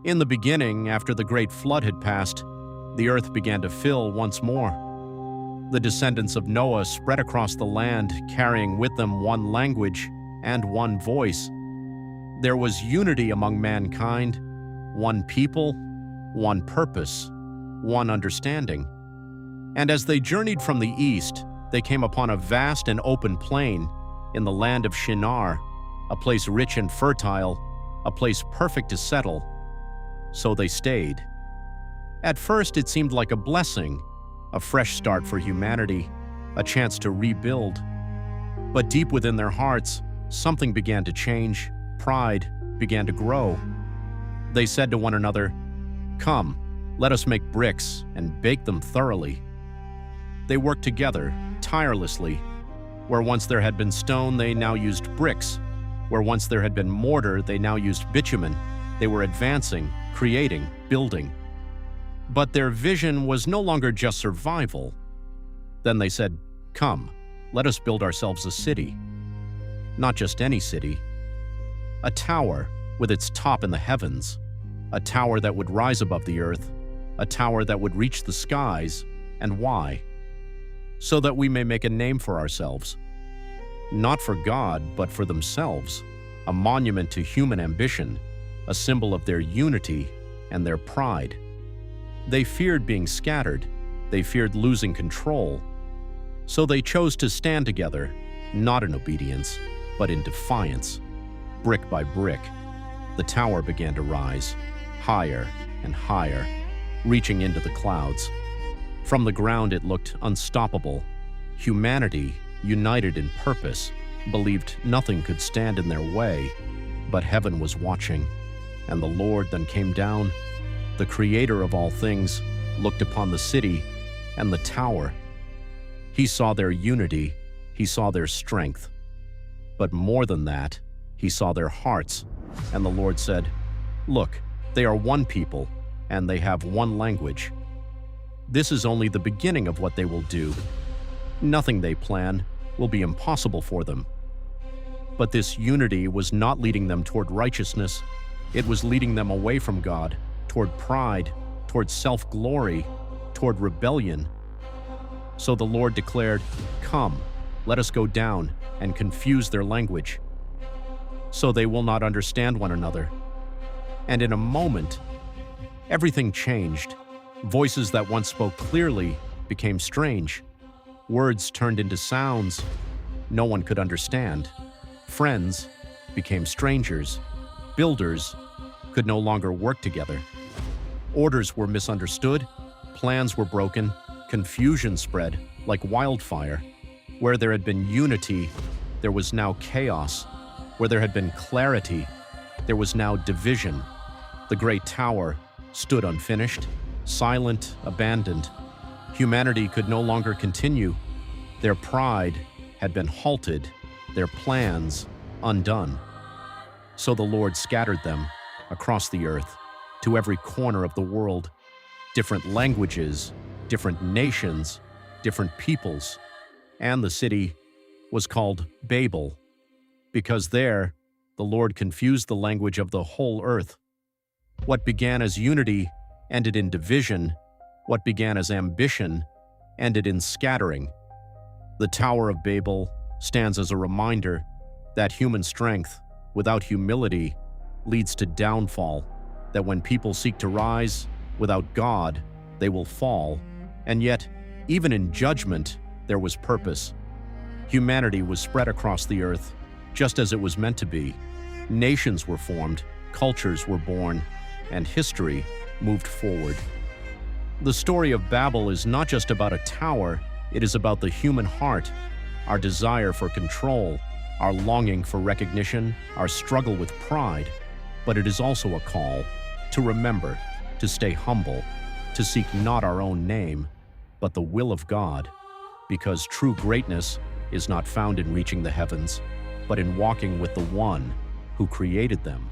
In the beginning, after the great flood had passed, the earth began to fill once more. The descendants of Noah spread across the land, carrying with them one language and one voice. There was unity among mankind, one people, one purpose, one understanding. And as they journeyed from the east, they came upon a vast and open plain in the land of Shinar, a place rich and fertile, a place perfect to settle. So they stayed. At first, it seemed like a blessing, a fresh start for humanity, a chance to rebuild. But deep within their hearts, something began to change. Pride began to grow. They said to one another, "Come, let us make bricks and bake them thoroughly." They worked together, tirelessly. Where once there had been stone, they now used bricks. Where once there had been mortar, they now used bitumen. They were advancing, creating, building. But their vision was no longer just survival. Then they said, "Come, let us build ourselves a city." Not just any city. A tower with its top in the heavens. A tower that would rise above the earth. A tower that would reach the skies. And why? So that we may make a name for ourselves. Not for God, but for themselves. A monument to human ambition. A symbol of their unity and their pride. They feared being scattered. They feared losing control. So they chose to stand together, not in obedience, but in defiance. Brick by brick, the tower began to rise, higher and higher, reaching into the clouds. From the ground it looked unstoppable. Humanity, united in purpose, believed nothing could stand in their way, but heaven was watching. And the Lord then came down. The Creator of all things looked upon the city and the tower. He saw their unity, he saw their strength. But more than that, he saw their hearts, and the Lord said, "Look, they are one people, and they have one language." This is only the beginning of what they will do. Nothing they plan will be impossible for them. But this unity was not leading them toward righteousness. It was leading them away from God, toward pride, toward self-glory, toward rebellion. So the Lord declared, "Come, let us go down and confuse their language, so they will not understand one another." And in a moment, everything changed. Voices that once spoke clearly became strange. Words turned into sounds no one could understand. Friends became strangers. Builders could no longer work together. Orders were misunderstood. Plans were broken. Confusion spread like wildfire. Where there had been unity, there was now chaos. Where there had been clarity, there was now division. The great tower stood unfinished, silent, abandoned. Humanity could no longer continue. Their pride had been halted, their plans undone. So the Lord scattered them across the earth, to every corner of the world. Different languages, different nations, different peoples. And the city was called Babel, because there the Lord confused the language of the whole earth. What began as unity ended in division. What began as ambition ended in scattering. The Tower of Babel stands as a reminder that human strength without humility leads to downfall, that when people seek to rise without God, they will fall. And yet, even in judgment, there was purpose. Humanity was spread across the earth, just as it was meant to be. Nations were formed, cultures were born, and history moved forward. The story of Babel is not just about a tower, it is about the human heart, our desire for control, our longing for recognition, our struggle with pride. But it is also a call to remember, to stay humble, to seek not our own name, but the will of God, because true greatness is not found in reaching the heavens, but in walking with the One who created them.